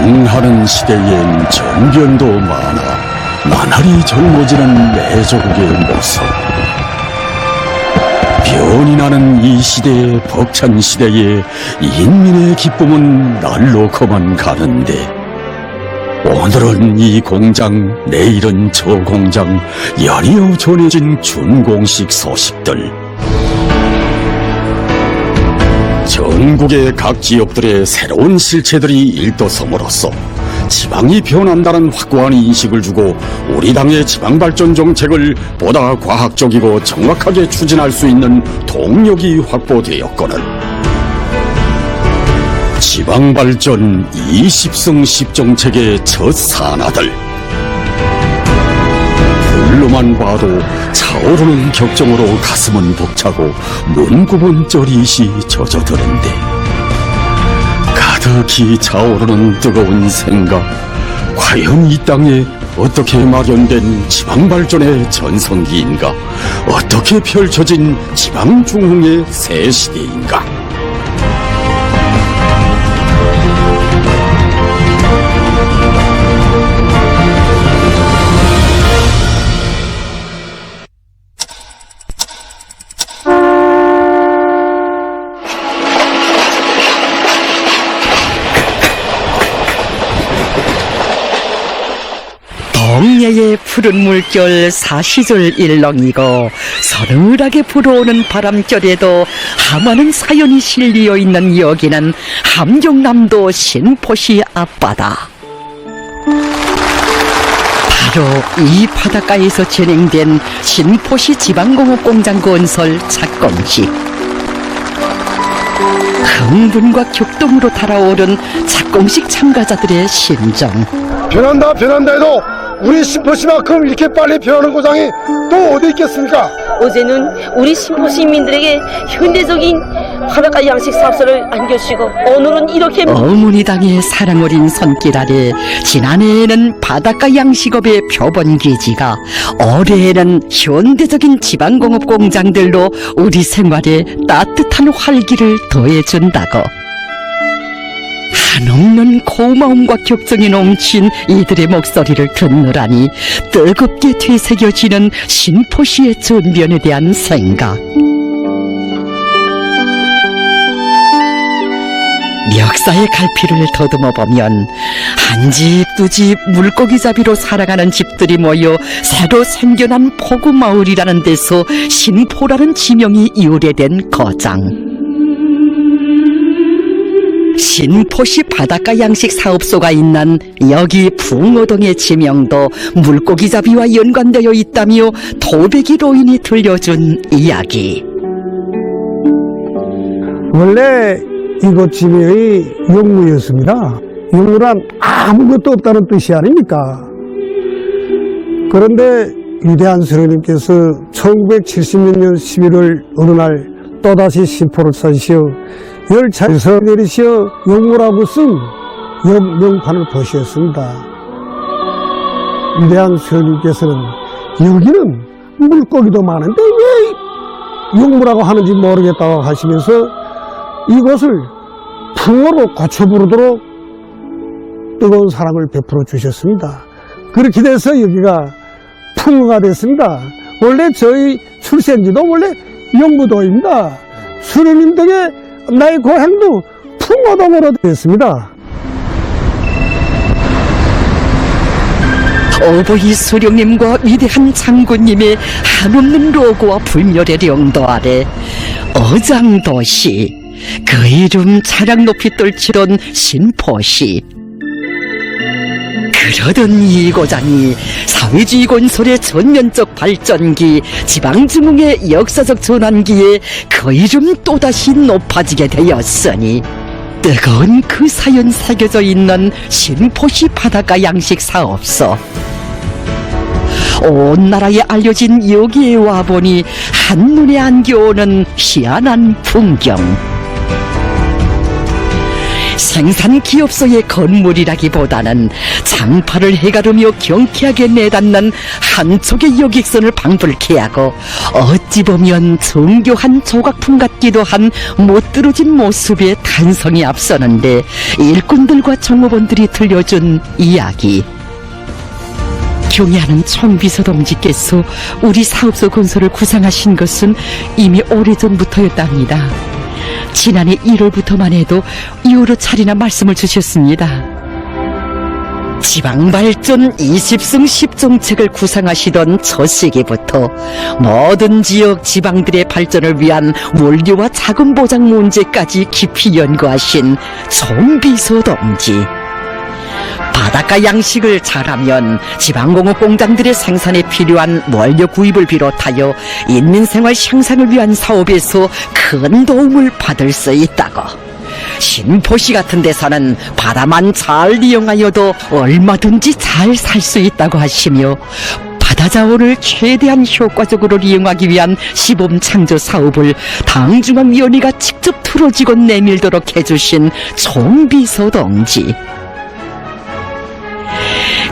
변하는 시대엔 전변도 많아 나날이 젊어지는 내조국의 모습. 변이 나는 이 시대의 벅찬 시대에 인민의 기쁨은 날로 커만 가는데, 오늘은 이 공장, 내일은 저 공장, 연이어 전해진 준공식 소식들. 전국의 각 지역들의 새로운 실체들이 일도섬으로써 지방이 변한다는 확고한 인식을 주고 우리 당의 지방발전 정책을 보다 과학적이고 정확하게 추진할 수 있는 동력이 확보되었거늘 지방발전 20승 10정책의 첫 산하들. 글로만 봐도 차오르는 격정으로 가슴은 벅차고 문구본 쩌릿이 젖어드는데, 가득히 차오르는 뜨거운 생각, 과연 이 땅에 어떻게 마련된 지방발전의 전성기인가? 어떻게 펼쳐진 지방중흥의 새 시대인가? 동해의 푸른 물결 사시절 일렁이고 서늘하게 불어오는 바람결에도 ham하는 사연이 실리어 있는 여기는 함경남도 신포시 앞바다. 바로 이 바닷가에서 진행된 신포시 지방공업공장 건설 착공식. 흥분과 격동으로 달아오른 착공식 참가자들의 심정. 변한다 해도 우리 신포시만큼 이렇게 빨리 변하는 고장이 또 어디 있겠습니까? 어제는 우리 신포 시민들에게 현대적인 바닷가 양식 사업소를 안겨주시고 오늘은 이렇게 어머니당의 사랑 어린 손길 아래 지난해에는 바닷가 양식업의 표본기지가, 올해에는 현대적인 지방공업 공장들로 우리 생활에 따뜻한 활기를 더해준다고. 한없는 고마움과 격정이 넘친 이들의 목소리를 듣느라니 뜨겁게 되새겨지는 신포시의 전변에 대한 생각. 역사의 갈피를 더듬어 보면 한 집 두 집 물고기잡이로 살아가는 집들이 모여 새로 생겨난 포구마을이라는 데서 신포라는 지명이 유래된 거장. 신포시 바닷가 양식 사업소가 있는 여기 붕어동의 지명도 물고기잡이와 연관되어 있다며 도배기 로인이 들려준 이야기. 원래 이곳 지명이 용무였습니다. 용무란 아무것도 없다는 뜻이 아닙니까? 그런데 위대한 수령님께서 1970년 11월 어느 날 또다시 신포를 찾으시어 열차에서 내리시어 용무라고 쓴 명판을 보시었습니다. 위대한 수령님께서는 여기는 물고기도 많은데 왜 용무라고 하는지 모르겠다고 하시면서 이곳을 풍어로 고쳐 부르도록 뜨거운 사랑을 베풀어 주셨습니다. 그렇게 돼서 여기가 풍어가 됐습니다. 원래 저희 출생지도 원래 용무도입니다. 수령님 덕에 나의 고향도 풍어동으로 됐습니다. 어버이 수령님과 위대한 장군님의 한없는 로고와 불멸의 영도 아래 어장도시, 그 이름 자랑 높이 떨치던 신포시. 그러던 이 고장이 사회주의 건설의 전면적 발전기, 지방중흥의 역사적 전환기에 그 이름 또다시 높아지게 되었으니 뜨거운 그 사연 새겨져 있는 신포시 바닷가 양식 사업소. 온 나라에 알려진 여기에 와보니 한눈에 안겨오는 희한한 풍경. 생산 기업소의 건물이라기보다는 장파를 해가르며 경쾌하게 내닫는 한 촉의 여객선을 방불케 하고 어찌 보면 정교한 조각품 같기도 한 못들어진 모습의 탄성이 앞서는데 일꾼들과 종업원들이 들려준 이야기. 경애하는 총비서 동지께서 우리 사업소 건설을 구상하신 것은 이미 오래전부터였답니다. 지난해 1월부터만 해도 여러 차례나 말씀을 주셨습니다. 지방발전 20승 10정책을 구상하시던 첫 시기부터 모든 지역 지방들의 발전을 위한 원료와 자금 보장 문제까지 깊이 연구하신 총비서 동지. 바닷가 양식을 잘하면 지방공업 공장들의 생산에 필요한 원료 구입을 비롯하여 인민생활 향상을 위한 사업에서 큰 도움을 받을 수 있다고. 신포시 같은 데서는 바다만 잘 이용하여도 얼마든지 잘 살 수 있다고 하시며 바다 자원을 최대한 효과적으로 이용하기 위한 시범 창조 사업을 당중앙위원회가 직접 틀어지고 내밀도록 해주신 총비서 동지.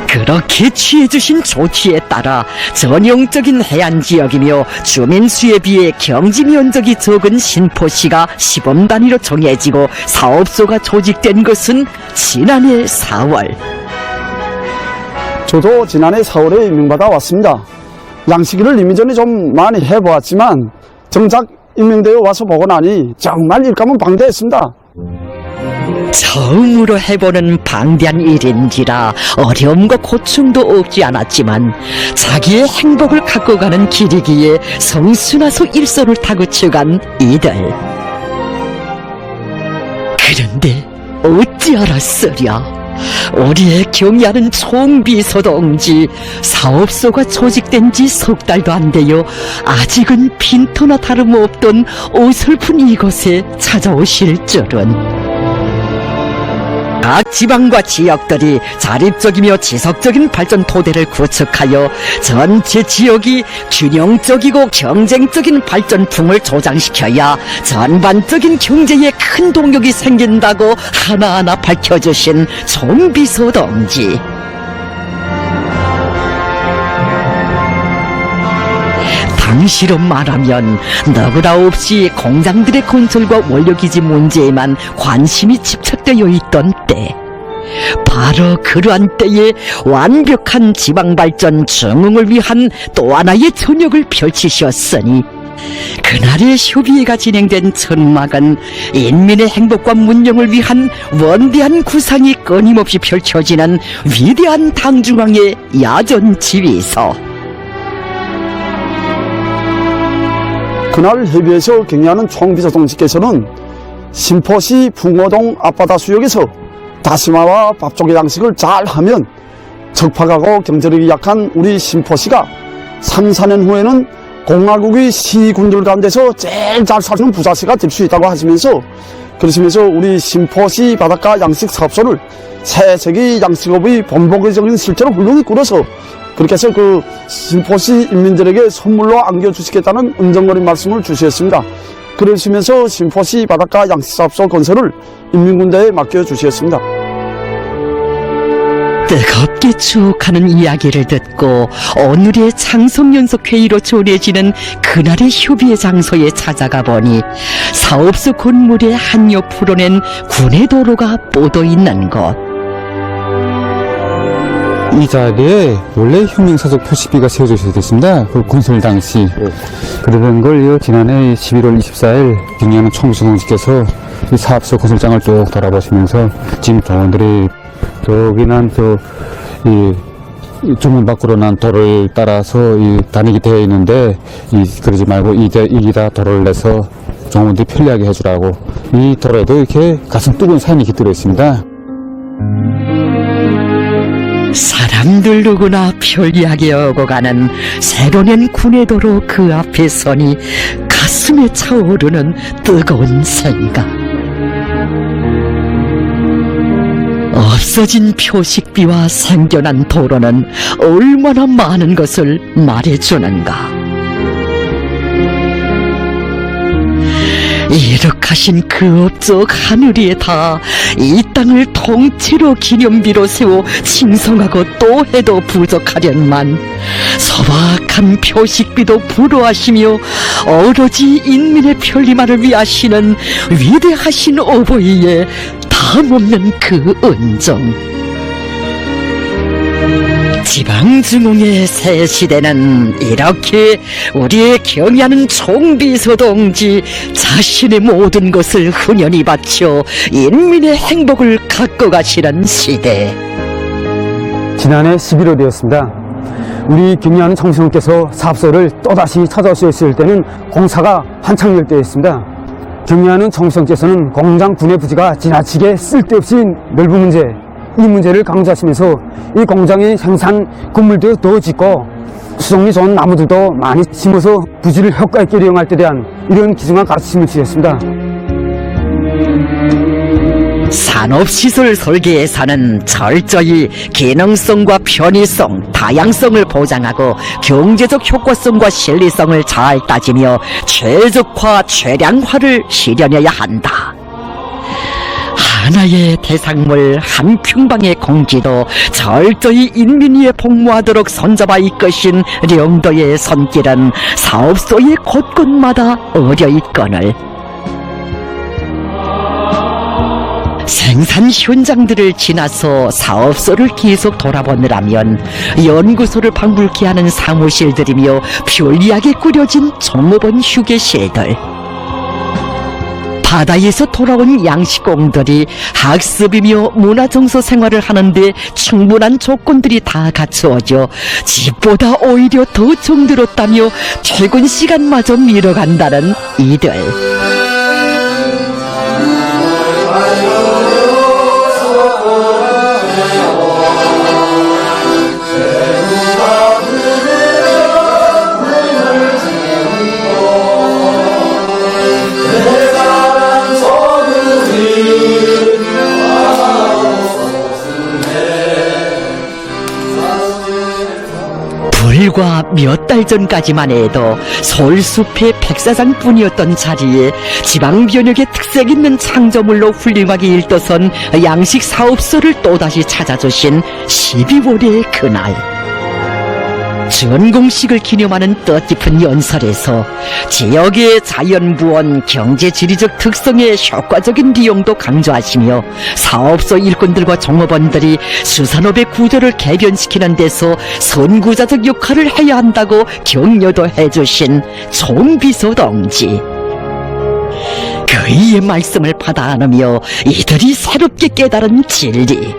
그렇게 취해주신 조치에 따라 전형적인 해안지역이며 주민수에 비해 경지 면적이 적은 신포시가 시범 단위로 정해지고 사업소가 조직된 것은 지난해 4월. 저도 지난해 4월에 임명받아 왔습니다. 양식일을 이미 전에 좀 많이 해보았지만 정작 임명되어 와서 보고 나니 정말 일감은 방대했습니다. 처음으로 해보는 방대한 일인지라 어려움과 고충도 없지 않았지만 자기의 행복을 갖고 가는 길이기에 성순하소 일소를 타고쳐간 이들. 그런데 어찌 알았으랴, 우리의 경애하는 총비서 동지 사업소가 조직된 지 석 달도 안 되어 아직은 빈터나 다름없던 어설픈 이곳에 찾아오실 줄은. 각 지방과 지역들이 자립적이며 지속적인 발전 토대를 구축하여 전체 지역이 균형적이고 경쟁적인 발전풍을 조장시켜야 전반적인 경제에 큰 동력이 생긴다고 하나하나 밝혀주신 총비서 동지. 당시로 말하면 너구나 없이 공장들의 건설과 원료기지 문제에만 관심이 집착되어 있던 때, 바로 그러한 때에 완벽한 지방발전 증흥을 위한 또 하나의 전역을 펼치셨으니 그날의 협의회가 진행된 천막은 인민의 행복과 문명을 위한 원대한 구상이 끊임없이 펼쳐지는 위대한 당중앙의 야전지휘소. 그날 협의에서 경의하는 총비서 동지께서는 신포시 붕어동 앞바다 수역에서 다시마와 밥조개 양식을 잘하면 적파가고 경제력이 약한 우리 신포시가 3, 4년 후에는 공화국의 시군들 가운데서 제일 잘 사는 부자시가 될 수 있다고 하시면서, 그러시면서 우리 신포시 바닷가 양식 사업소를 새세기 양식업의 본보기적인 실제로 훌륭히 꾸려서 그렇게 해서 그 신포시 인민들에게 선물로 안겨주시겠다는 은정거린 말씀을 주셨습니다. 그러시면서 신포시 바닷가 양식사업소 건설을 인민군대에 맡겨주셨습니다. 뜨겁게 추억하는 이야기를 듣고 오늘의 창성연석회의로 전해지는 그날의 협의회 장소에 찾아가 보니 사업소 건물의 한 옆으로는 군의 도로가 뻗어 있는 곳. 이 자리에 원래 혁명사적 표시비가 세워져 있었습니다. 그 건설 당시. 그러던 걸 지난해 11월 24일 경의하는 총비서 동지께서 이 사업소 건설장을 쭉 돌아보시면서 지금 조원들이 저기 난 이 주문 밖으로 난 도로를 따라서 다니게 되어 있는데 그러지 말고 이기다 도로를 내서 종원들이 편리하게 해주라고. 이 도로에도 이렇게 가슴 뜨거운 사연이 깃들어 있습니다. 사람들 누구나 편리하게 오고 가는 새로 낸 군의 도로 그 앞에 서니 가슴에 차오르는 뜨거운 생각. 없어진 표식비와 생겨난 도로는 얼마나 많은 것을 말해주는가. 이룩하신 그 업적 하늘이에다 이 땅을 통째로 기념비로 세워 칭송하고 또 해도 부족하련만 소박한 표식비도 불허하시며 오로지 인민의 편리만을 위하시는 위대하신 어버이의 다함없는 그 은정. 지방중흥의 새 시대는 이렇게 우리의 경의하는 총비서 동지 자신의 모든 것을 훈연히 바쳐 인민의 행복을 갖고 가시는 시대. 지난해 11월 되었습니다. 우리 경의하는 총수님께서 사업소를 또다시 찾아오셨을 때는 공사가 한창 열 때였습니다. 경의하는 총수님께서는 공장 분해 부지가 지나치게 쓸데없이 넓은 문제, 이 문제를 강조하시면서 이 공장의 생산 건물도 더 짓고 수종이 좋은 나무들도 많이 심어서 부지를 효과 있게 이용할 때 대한 이런 기중한 가르침을 주셨습니다. 산업시설 설계에서는 철저히 기능성과 편의성, 다양성을 보장하고 경제적 효과성과 실리성을 잘 따지며 최적화, 최량화를 실현해야 한다. 하나의 대상물 한 평방의 공지도 철저히 인민 위에 복무하도록 손잡아 이끄신 령도의 손길은 사업소의 곳곳마다 어려 있거늘 생산 현장들을 지나서 사업소를 계속 돌아보느라면 연구소를 방불케 하는 사무실들이며 편리하게 꾸려진 종업원 휴게실들, 바다에서 돌아온 양식공들이 학습이며 문화정서 생활을 하는데 충분한 조건들이 다 갖추어져 집보다 오히려 더 정들었다며 퇴근 시간마저 미뤄간다는 이들. 불과 몇 달 전까지만 해도 솔숲의 백사장뿐이었던 자리에 지방변역의 특색 있는 창조물로 훌륭하게 일떠선 양식사업소를 또다시 찾아주신 12월의 그날, 전공식을 기념하는 뜻깊은 연설에서 지역의 자연부원 경제지리적 특성의 효과적인利用도 강조하시며 사업소 일꾼들과 종업원들이 수산업의 구조를 개변시키는 데서 선구자적 역할을 해야 한다고 격려도 해주신 총비서 동지. 그의 말씀을 받아 안으며 이들이 새롭게 깨달은 진리,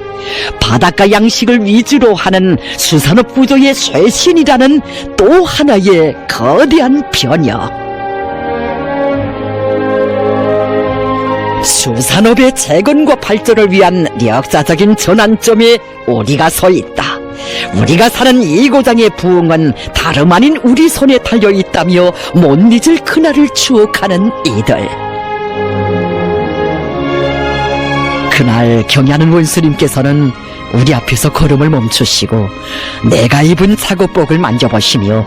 바닷가 양식을 위주로 하는 수산업 구조의 쇄신이라는 또 하나의 거대한 변혁. 수산업의 재건과 발전을 위한 역사적인 전환점에 우리가 서 있다. 우리가 사는 이 고장의 부흥은 다름 아닌 우리 손에 달려 있다며 못 잊을 그날을 추억하는 이들. 그날 경의하는 원수님께서는 우리 앞에서 걸음을 멈추시고 내가 입은 작업복을 만져보시며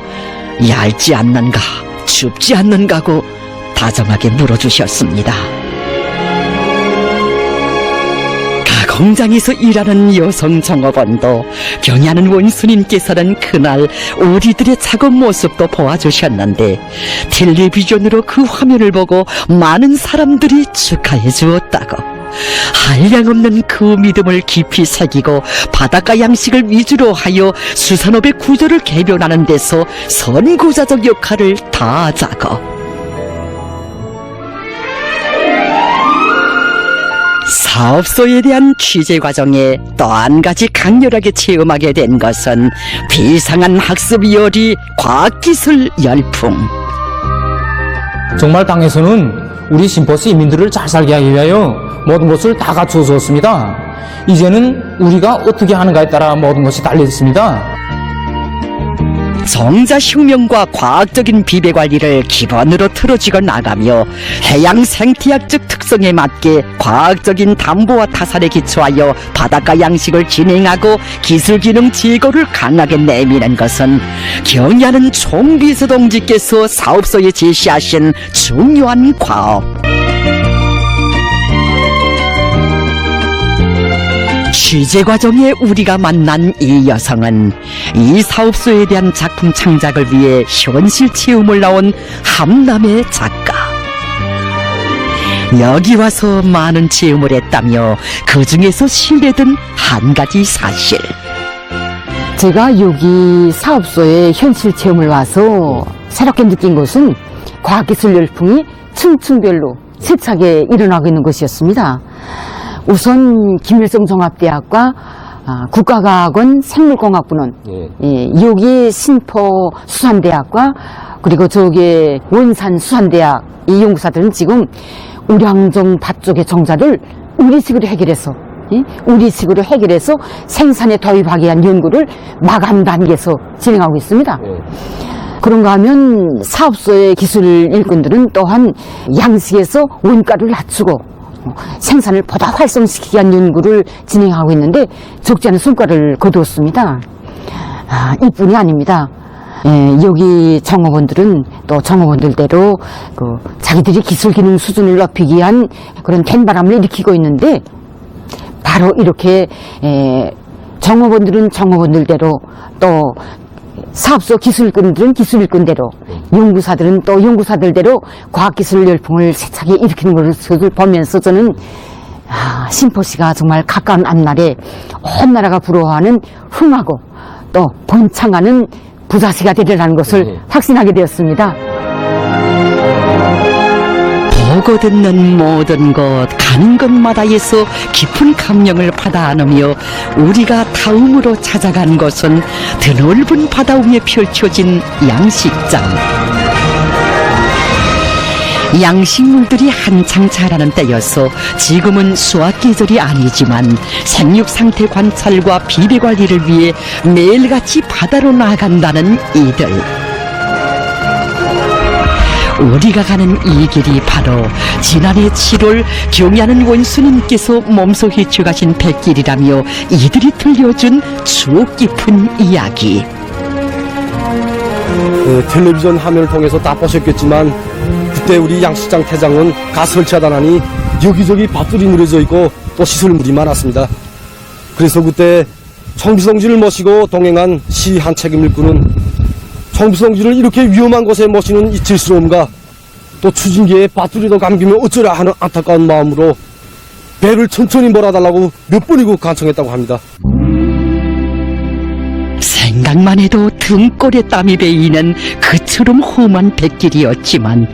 얇지 않는가 춥지 않는가고 다정하게 물어주셨습니다. 가공장에서 일하는 여성 종업원도 경의하는 원수님께서는 그날 우리들의 작업 모습도 보아주셨는데 텔레비전으로 그 화면을 보고 많은 사람들이 축하해 주었다고, 한량없는 그 믿음을 깊이 새기고 바닷가 양식을 위주로 하여 수산업의 구조를 개변하는 데서 선구자적 역할을 다하자고. 사업소에 대한 취재 과정에 또 한 가지 강렬하게 체험하게 된 것은 비상한 학습 열이 과학기술 열풍. 정말 당에서는 우리 심포시 인민들을 잘 살게 하기 위하여 모든 것을 다 갖춰 주었습니다. 이제는 우리가 어떻게 하는가에 따라 모든 것이 달려 있습니다. 정자 혁명과 과학적인 비배 관리를 기본으로 틀어쥐고 나가며 해양 생태학적 특성에 맞게 과학적인 담보와 타산에 기초하여 바닷가 양식을 진행하고 기술 기능 제고를 강하게 내미는 것은 경의하는 총비서 동지께서 사업소에 제시하신 중요한 과업. 취재 과정에 우리가 만난 이 여성은 이 사업소에 대한 작품 창작을 위해 현실 체험을 나온 함남의 작가. 여기 와서 많은 체험을 했다며 그 중에서 신뢰든 한 가지 사실. 제가 여기 사업소에 현실 체험을 와서 새롭게 느낀 것은 과학기술 열풍이 층층별로 세차게 일어나고 있는 것이었습니다. 우선 김일성 종합대학과 국가과학원 생물공학부는 여기 신포 수산대학과 그리고 저기 원산 수산대학 이 연구사들은 지금 우량정 밭 쪽의 정자를 우리식으로 해결해서 생산에 도입하기 위한 연구를 마감 단계에서 진행하고 있습니다. 그런가 하면 사업소의 기술 일꾼들은 또한 양식에서 원가를 낮추고 생산을 보다 활성시키기 위한 연구를 진행하고 있는데 적지 않은 성과를 거두었습니다. 이뿐이 아닙니다. 여기 정업원들은 또 정업원들대로 자기들이 기술 기능 수준을 높이기 위한 그런 된바람을 일으키고 있는데 바로 이렇게 정업원들은 정업원들대로 또 사업소 기술일꾼들은 기술일꾼대로 연구사들은 또 연구사들대로 과학기술 열풍을 세차게 일으키는 것을 보면서 저는 신포시가 정말 가까운 앞날에 온 나라가 부러워하는 흥하고 또 번창하는 부자시가 되리라는 것을 확신하게 되었습니다. 보고 듣는 모든 것 가는 곳마다에서 깊은 감명을 받아 안으며 우리가 다음으로 찾아간 곳은 드넓은 바다 위에 펼쳐진 양식장. 양식물들이 한창 자라는 때여서 지금은 수확 계절이 아니지만 생육 상태 관찰과 비배 관리를 위해 매일같이 바다로 나간다는 이들. 우리가 가는 이 길이 바로 지난해 7월 경의하는 원수님께서 몸소 헤쳐가신 백길이라며 이들이 들려준 추억 깊은 이야기. 텔레비전 화면을 통해서 다 보셨겠지만 그때 우리 양식장 태장은 가스 설치하다 나니 여기저기 밭들이 무너져 있고 또 시설물이 많았습니다. 그래서 그때 청비성지를 모시고 동행한 시 한 책임 일꾼은 청비성지를 이렇게 위험한 곳에 모시는 이 질스러움과 또 추진기에 밧줄이도 감기면 어쩌라 하는 안타까운 마음으로 배를 천천히 몰아달라고 몇 번이고 간청했다고 합니다. 생각만 해도 등골에 땀이 배이는 그처럼 험한 백길이었지만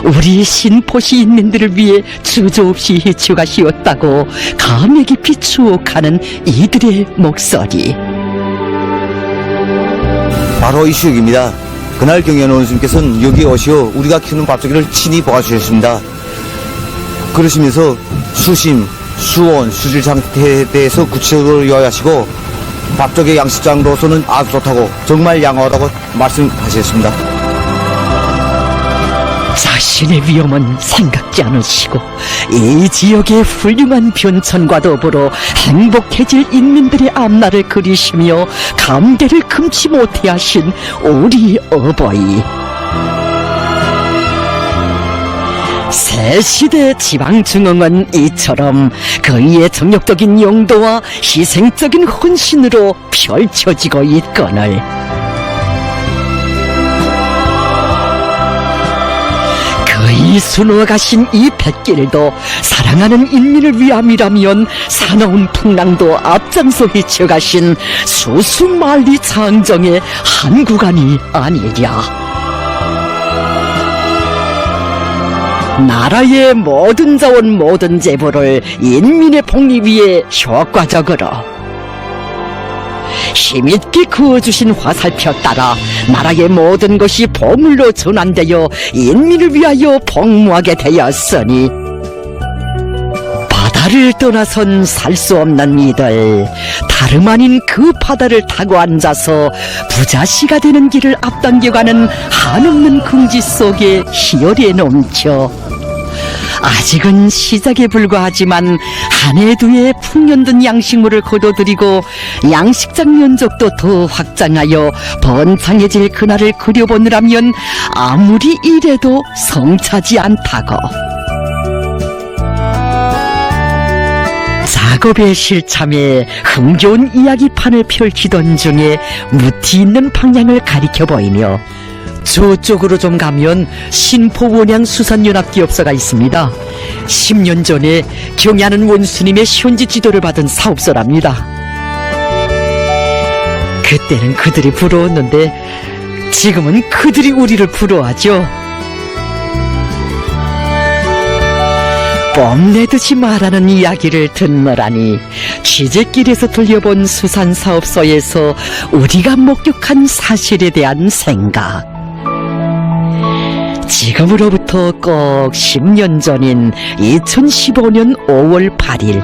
우리 신포 시인민들을 위해 주저없이 헤쳐가시었다고 감회 깊이 추억하는 이들의 목소리. 바로 이 수역입니다. 그날 경의하는 원수님께서는 여기 오시어 우리가 키우는 밥조기를 친히 보아주셨습니다. 그러시면서 수심, 수온, 수질 상태에 대해서 구체적으로 요약하시고 밥조개 양식장으로서는 아주 좋다고 정말 양호하다고 말씀하셨습니다. 자신의 위험은 생각지 않으시고 이 지역의 훌륭한 변천과 더불어 행복해질 인민들의 앞날을 그리시며 감개를 금치 못해 하신 우리 어버이. 새 시대 지방중흥은 이처럼 그의 정력적인 용도와 희생적인 헌신으로 펼쳐지고 있거늘 그이 수놓아가신 이 백길도 사랑하는 인민을 위함이라면 사나운 풍랑도 앞장서 헤쳐가신 수수만리 장정의 한 구간이 아니랴. 나라의 모든 자원 모든 재보를 인민의 복리 위해 효과적으로 힘있게 그어주신 화살표 따라 나라의 모든 것이 보물로 전환되어 인민을 위하여 복무하게 되었으니 바다 나를 떠나선 살 수 없는 이들, 다름 아닌 그 바다를 타고 앉아서 부자시가 되는 길을 앞당겨가는 한없는 긍지 속에 희열이 넘쳐 아직은 시작에 불과하지만 한 해 두 해 풍년든 양식물을 거둬들이고 양식장 면적도 더 확장하여 번창해질 그날을 그려보느라면 아무리 이래도 성차지 않다고. 작업에 실참해 흥겨운 이야기판을 펼치던 중에 무티 있는 방향을 가리켜 보이며 저쪽으로 좀 가면 신포원양수산연합기업소가 있습니다. 10년 전에 경야는 원수님의 현지 지도를 받은 사업소랍니다. 그때는 그들이 부러웠는데 지금은 그들이 우리를 부러워하죠. 뽐내듯이 말하는 이야기를 듣노라니 취재길에서 들려본 수산사업소에서 우리가 목격한 사실에 대한 생각. 지금으로부터 꼭 10년 전인 2015년 5월 8일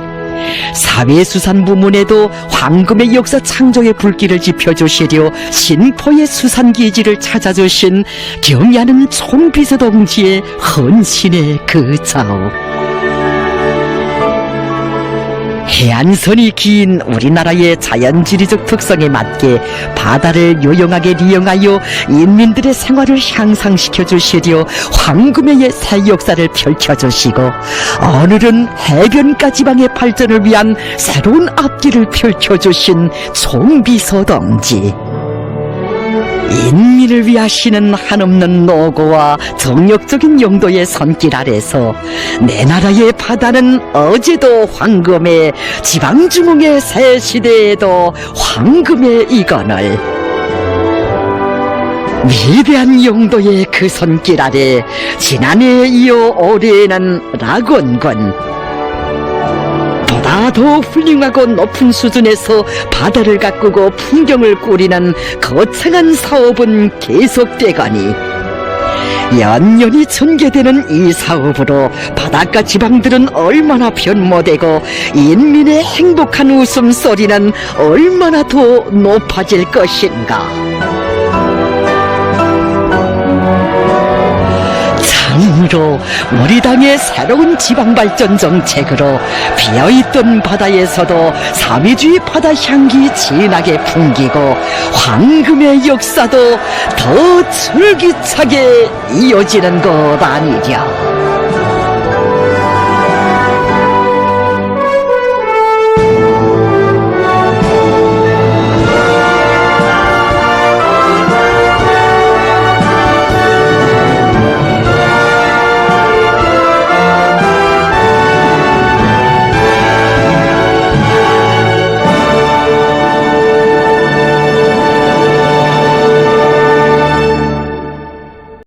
사회수산부문에도 황금의 역사 창조의 불길을 지펴주시려 신포의 수산기지를 찾아주신 경야는 총비서동지의 헌신의 그 자우. 해안선이 긴 우리나라의 자연지리적 특성에 맞게 바다를 요용하게 리용하여 인민들의 생활을 향상시켜 주시려 황금의 새 역사를 펼쳐주시고 오늘은 해변가 지방의 발전을 위한 새로운 앞길을 펼쳐주신 총비서동지. 인민을 위하시는 한없는 노고와 정력적인 용도의 손길 아래서 내 나라의 바다는 어제도 황금의, 지방중흥의 새 시대에도 황금의 이건을 위대한 용도의 그 손길 아래 지난해에 이어 올해에는 락원군 보다 더 훌륭하고 높은 수준에서 바다를 가꾸고 풍경을 꾸리는 거창한 사업은 계속되거니 연년이 전개되는 이 사업으로 바닷가 지방들은 얼마나 변모되고 인민의 행복한 웃음소리는 얼마나 더 높아질 것인가. 참으로 우리 당의 새로운 지방발전 정책으로 비어있던 바다에서도 사회주의 바다 향기 진하게 풍기고 황금의 역사도 더 줄기차게 이어지는 것 아니랴.